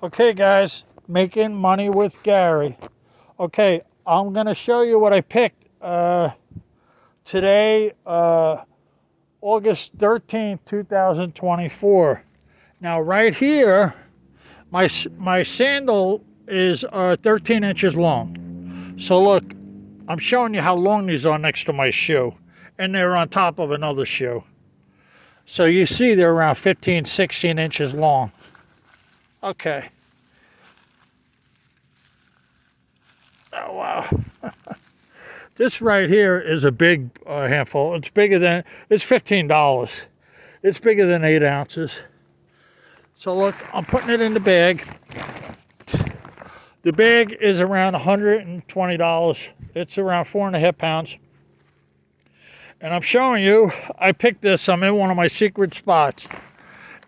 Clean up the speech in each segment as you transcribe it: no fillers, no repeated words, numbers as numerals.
Okay, guys, making money with Gary. Okay, I'm going to show you what I picked today, August 13th, 2024. Now, right here, my sandal is 13 inches long. So look, I'm showing you how long these are next to my shoe. And they're on top of another shoe. So you see they're around 15, 16 inches long. Okay. Oh, wow. This right here is a big handful. It's $15. It's bigger than 8 ounces. So look, I'm putting it in the bag. The bag is around $120. It's around 4.5 pounds. And I'm showing you, I picked this. I'm in one of my secret spots.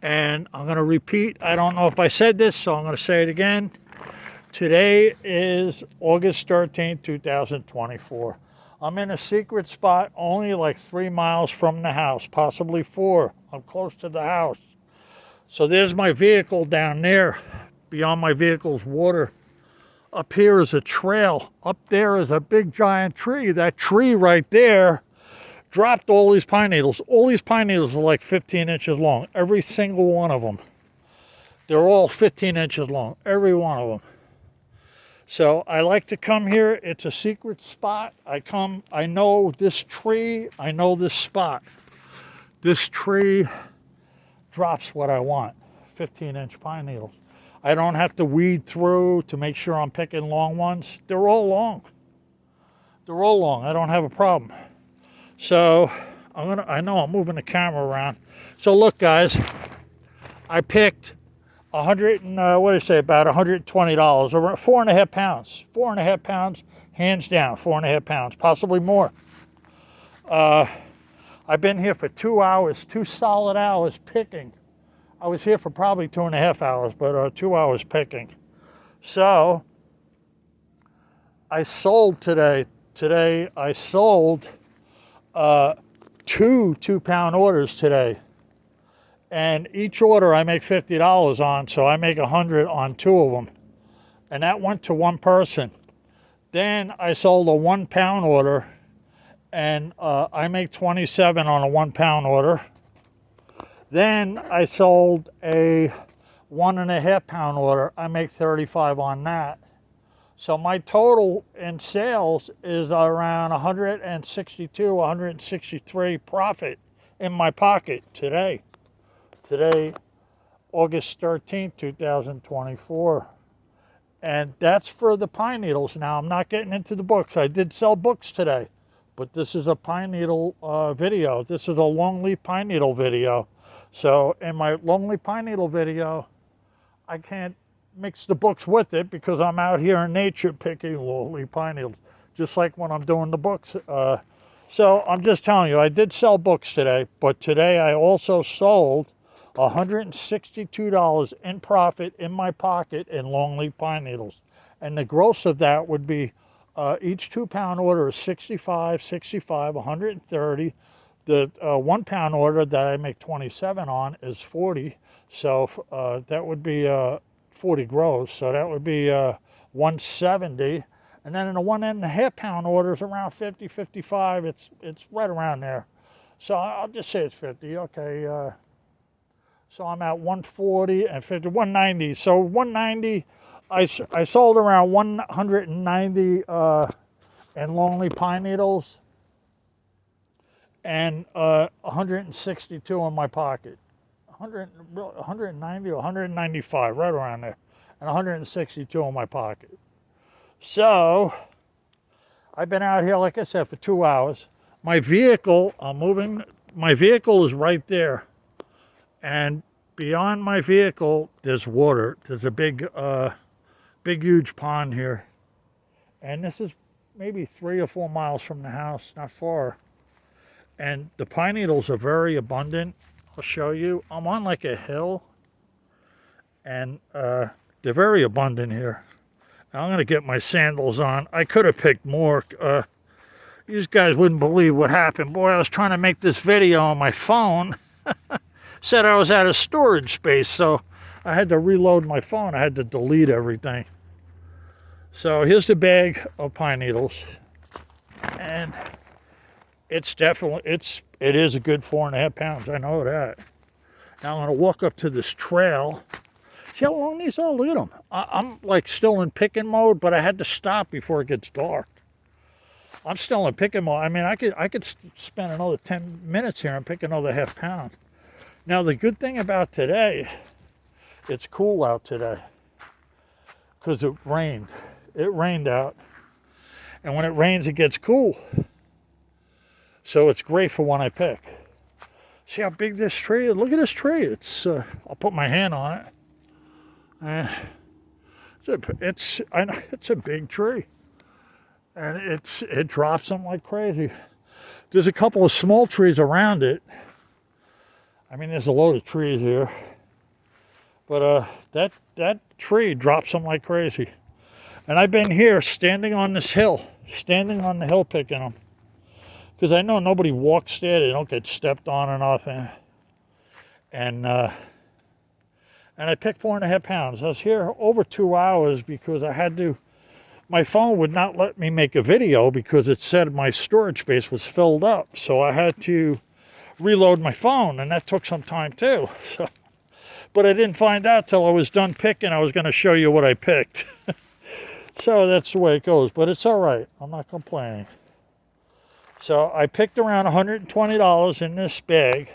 And I'm going to repeat. I don't know if I said this, so I'm going to say it again. Today is August 13th, 2024. I'm in a secret spot only like 3 miles from the house, possibly 4. I'm close to the house. So there's my vehicle down there. Beyond my vehicle's water. Up here is a trail. Up there is a big giant tree. That tree right there dropped all these pine needles. All these pine needles are like 15 inches long. Every single one of them. They're all 15 inches long. Every one of them. So I like to come here. It's a secret spot. I know this tree. I know this spot. This tree drops what I want. 15-inch pine needles. I don't have to weed through to make sure I'm picking long ones. They're all long. They're all long. I don't have a problem. So I know I'm moving the camera around. So look, guys, I picked about $120, around 4.5 pounds. 4.5 pounds, hands down, 4.5 pounds, possibly more. I've been here for 2 hours, 2 solid hours picking. I was here for probably 2.5 hours, but 2 hours picking. So I sold today. Today I sold 2 2-pound orders today. And each order I make $50 on, so I make $100 on 2 of them. And that went to one person. Then I sold a 1-pound order, and I make $27 on a 1-pound order. Then I sold a 1.5 pound order. I make $35 on that. So my total in sales is around 162, 163 profit in my pocket today. Today, August 13th, 2024. And that's for the pine needles. Now, I'm not getting into the books. I did sell books today, but this is a pine needle video. This is a longleaf pine needle video. So in my longleaf pine needle video, I can't mix the books with it because I'm out here in nature picking longleaf pine needles, just like when I'm doing the books. So I'm just telling you, I did sell books today, but today I also sold $162 in profit in my pocket in longleaf pine needles. And the gross of that would be each 2-pound order is 65, 130. The 1-pound order that I make 27 on is 40. So that would be 40 gross. So that would be 170. And then in a 1.5 pound order is around 50, 55. It's right around there. So I'll just say it's 50. Okay. So I'm at 140 and 50, 190. So 190, I sold around 190 in longleaf pine needles and 162 in my pocket. 190 or 195, right around there. And 162 in my pocket. So I've been out here, like I said, for 2 hours. My vehicle, my vehicle is right there. And beyond my vehicle, there's water. There's a big, huge pond here. And this is maybe 3 or 4 miles from the house, not far. And the pine needles are very abundant. I'll show you. I'm on like a hill. And they're very abundant here. Now I'm going to get my sandals on. I could have picked more. These guys wouldn't believe what happened. Boy, I was trying to make this video on my phone. Said I was out of storage space, so I had to reload my phone. I had to delete everything. So here's the bag of pine needles, and it's definitely, it is a good 4.5 pounds. I know that. Now I'm gonna walk up to this trail. See how long these are? Look at them. I'm like still in picking mode, but I had to stop before it gets dark. I'm still in picking mode. I mean, I could spend another 10 minutes here and pick another 1/2 pound. Now the good thing about today, it's cool out today because it rained. It rained out, and when it rains, it gets cool. So it's great for when I pick. See how big this tree is? Look at this tree. It's I'll put my hand on it. It's a big tree, and it drops them like crazy. There's a couple of small trees around it. I mean, there's a load of trees here, but that tree drops them like crazy. And I've been here standing on this hill, picking them, because I know nobody walks there. They don't get stepped on or nothing. And I picked 4.5 pounds. I was here over 2 hours because I had to. My phone would not let me make a video because it said my storage space was filled up. So I had to reload my phone, and that took some time too. So, but I didn't find out till I was done picking. I was going to show you what I picked. So that's the way it goes, but it's all right. I'm not complaining. So I picked around $120 in this bag,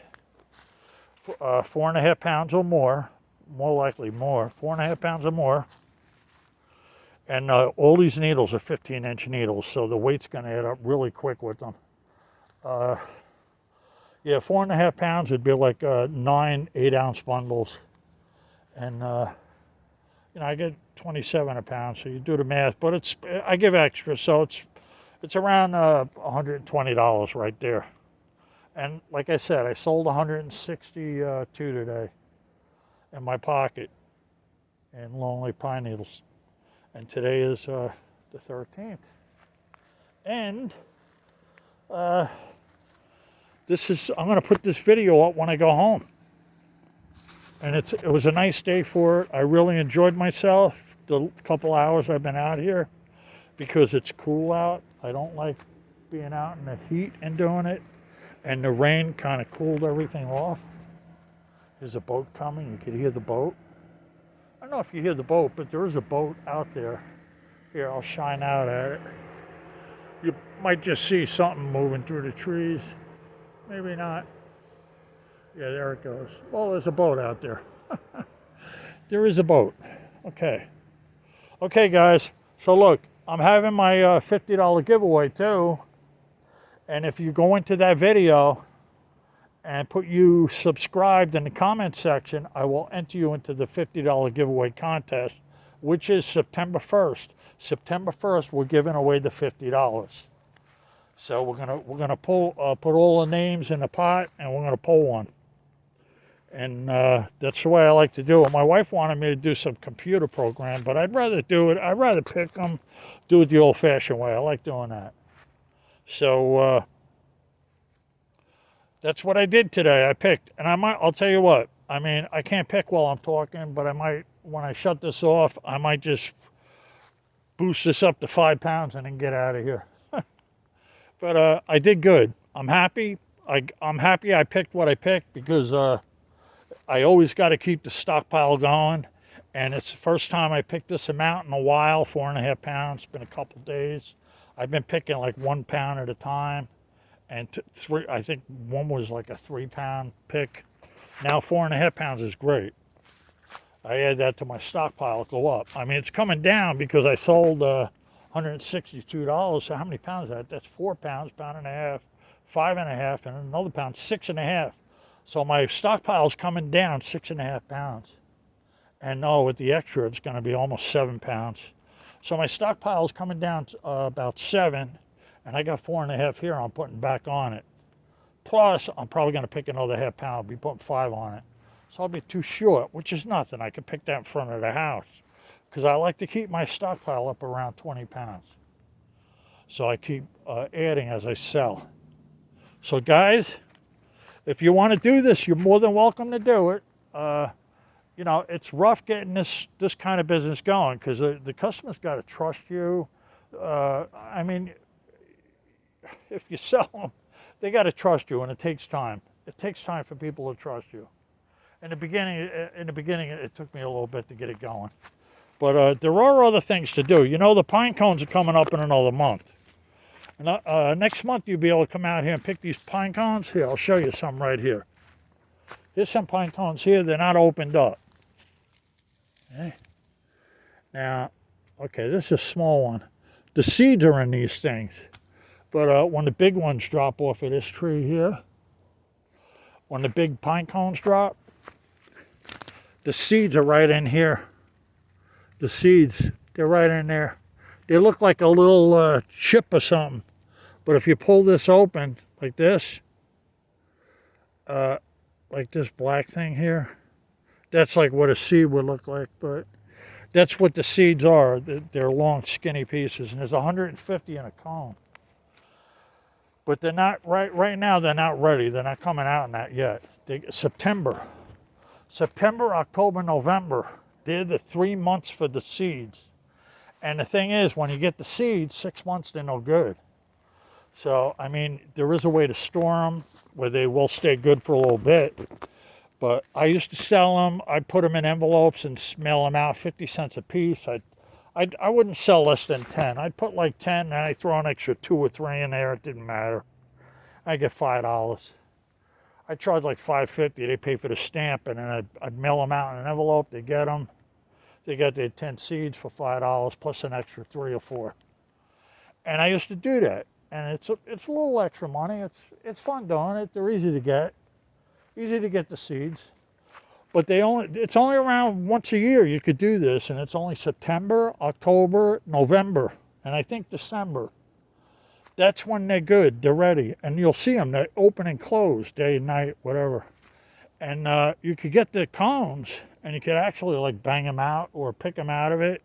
4.5 pounds or more likely more, 4.5 pounds or more. And all these needles are 15-inch needles, so the weight's going to add up really quick with them. Yeah, 4.5 pounds would be like 9 8-ounce bundles. And, I get 27 a pound, so you do the math. But I give extra, so it's around $120 right there. And like I said, I sold 162 today in my pocket in Longleaf pine needles. And today is the 13th. And I'm going to put this video up when I go home. And it was a nice day for it. I really enjoyed myself the couple hours I've been out here because it's cool out. I don't like being out in the heat and doing it. And the rain kind of cooled everything off. There's a boat coming. You can hear the boat. I don't know if you hear the boat, but there is a boat out there. Here, I'll shine out at it. You might just see something moving through the trees. Maybe not. Yeah, there it goes. Well, there's a boat out there. There is a boat. Okay. Okay, guys. So look, I'm having my $50 giveaway too. And if you go into that video and put you subscribed in the comment section, I will enter you into the $50 giveaway contest, which is September 1st. September 1st, we're giving away the $50. So we're gonna pull put all the names in a pot, and we're gonna pull one. And that's the way I like to do it. My wife wanted me to do some computer program, but I'd rather pick them, do it the old-fashioned way. I like doing that. So that's what I did today. I picked, and I'll tell you what. I mean, I can't pick while I'm talking, but I might, when I shut this off, I might just boost this up to 5 pounds and then get out of here. But I did good. I'm happy. I'm happy I picked what I picked because I always got to keep the stockpile going. And it's the first time I picked this amount in a while, 4.5 pounds. It's been a couple days. I've been picking like 1 pound at a time. And I think one was like a 3-pound pick. Now 4.5 pounds is great. I add that to my stockpile, it'll go up. I mean, it's coming down because I sold $162. So how many pounds is that? That's 4 pounds, pound and a half, 5.5, and another pound, 6.5. So my stockpile's coming down 6.5 pounds. And no, with the extra, it's going to be almost 7 pounds. So my stockpile's coming down about 7, and I got 4.5 here I'm putting back on it. Plus, I'm probably going to pick another half pound. I'll be putting 5 on it. So I'll be too short, which is nothing. I can pick that in front of the house because I like to keep my stockpile up around 20 pounds. So I keep adding as I sell. So guys, if you want to do this, you're more than welcome to do it. you know, it's rough getting this kind of business going because the customers got to trust you. I mean, if you sell them, they got to trust you, and it takes time. It takes time for people to trust you. In the beginning, it took me a little bit to get it going. But there are other things to do. You know, the pine cones are coming up in another month. And next month, you'll be able to come out here and pick these pine cones. Here, I'll show you some right here. Here's some pine cones here. They're not opened up. Okay. Now, okay, this is a small one. The seeds are in these things. But when the big ones drop off of this tree here, when the big pine cones drop, the seeds are right in here. The seeds, they're right in there. They look like a little chip or something. But if you pull this open like this black thing here, that's like what a seed would look like. But that's what the seeds are. They're long, skinny pieces. And there's 150 in a cone. But they're not, right now, they're not ready. They're not coming out in that yet. September, October, November. They're the 3 months for the seeds. And the thing is, when you get the seeds, 6 months, they're no good. So, I mean, there is a way to store them where they will stay good for a little bit. But I used to sell them. I'd put them in envelopes and mail them out, 50 cents a piece. I wouldn't sell less than 10. I'd put like 10, and I'd throw an extra 2 or 3 in there. It didn't matter. I get $5. I charge like $5.50. They pay for the stamp, and then I'd mail them out in an envelope. They get them. They got their 10 seeds for $5 plus an extra 3 or 4. And I used to do that. And it's a little extra money. It's fun doing it. They're easy to get. Easy to get the seeds. But it's only around once a year you could do this, and it's only September, October, November, and I think December. That's when they're good. They're ready. And you'll see them. They open and close day and night, whatever. And you could get the cones, and you could actually like bang them out or pick them out of it.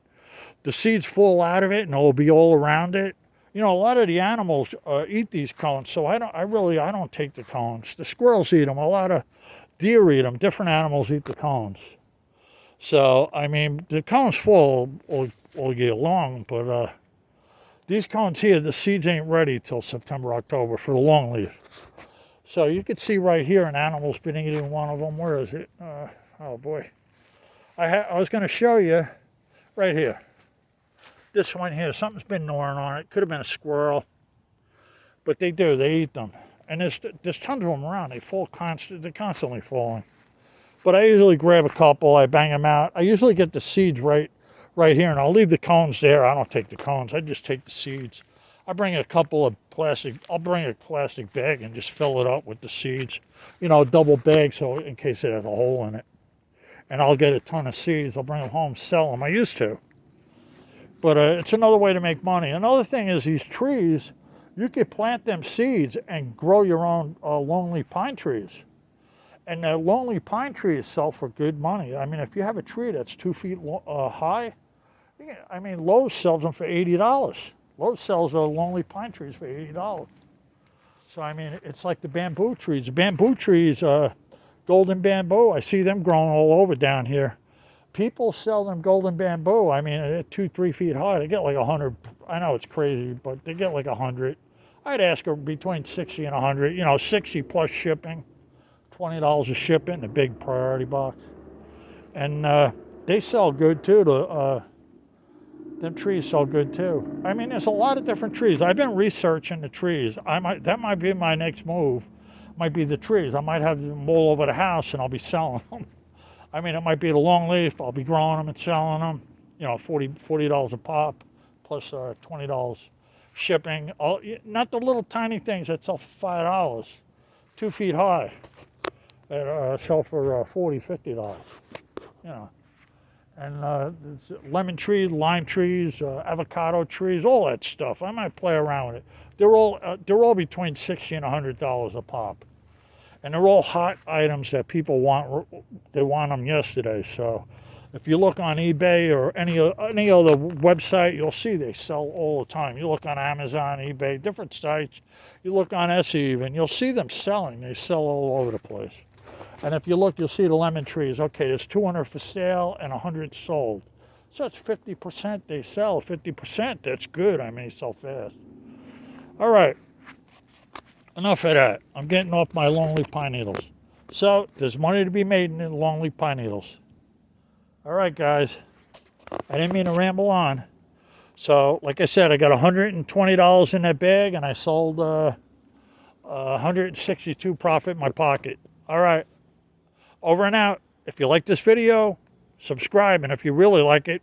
The seeds fall out of it, and it'll be all around it. You know, a lot of the animals eat these cones, so I don't take the cones. The squirrels eat them. A lot of deer eat them. Different animals eat the cones. So, I mean, the cones fall all year long, but these cones here, the seeds ain't ready till September, October for the longleaf. So you can see right here an animal's been eating one of them. Where is it? Oh boy. I was going to show you right here. This one here, something's been gnawing on it. Could have been a squirrel. But they do, they eat them. And there's tons of them around. They're constantly falling. But I usually grab a couple, I bang them out. I usually get the seeds right here, and I'll leave the cones there. I don't take the cones, I just take the seeds. I'll bring a plastic bag and just fill it up with the seeds. You know, a double bag, so in case it has a hole in it. And I'll get a ton of seeds. I'll bring them home, sell them. I used to. But it's another way to make money. Another thing is these trees, you could plant them seeds and grow your own lonely pine trees. And the lonely pine trees sell for good money. I mean, if you have a tree that's 2 feet high, I mean, Lowe's sells them for $80. Lowe's sells lonely pine trees for $80. So, I mean, it's like the bamboo trees. The bamboo trees, golden bamboo, I see them growing all over down here. People sell them golden bamboo. I mean, they're 2-3 feet high. They get like 100. I know it's crazy, but they get like 100. I'd ask her between 60 and 100. You know, 60 plus shipping, $20 a shipping, a big priority box. And they sell good too. Them trees sell good too. I mean, there's a lot of different trees. I've been researching the trees. That might be my next move. Might be the trees. I might have them all over the house, and I'll be selling them. I mean, it might be the longleaf. I'll be growing them and selling them. You know, $40 a pop, plus $20 shipping. Not the little tiny things that sell for $5, 2 feet high. That sell for $40, $50. You know, and lemon trees, lime trees, avocado trees, all that stuff. I might play around with it. They're all between $60 and $100 a pop. And they're all hot items that people want. They want them yesterday. So if you look on eBay or any other website, you'll see they sell all the time. You look on Amazon, eBay, different sites. You look on Etsy even, you'll see them selling. They sell all over the place. And if you look, you'll see the lemon trees. Okay, there's 200 for sale and 100 sold. So it's 50% they sell. 50%, that's good. I mean, so fast. All right, enough of that. I'm getting off my longleaf pine needles. So there's money to be made in the longleaf pine needles. All right, guys. I didn't mean to ramble on. So, like I said, I got $120 in that bag, and I sold 162 profit in my pocket. All right, over and out. If you like this video, subscribe, and if you really like it,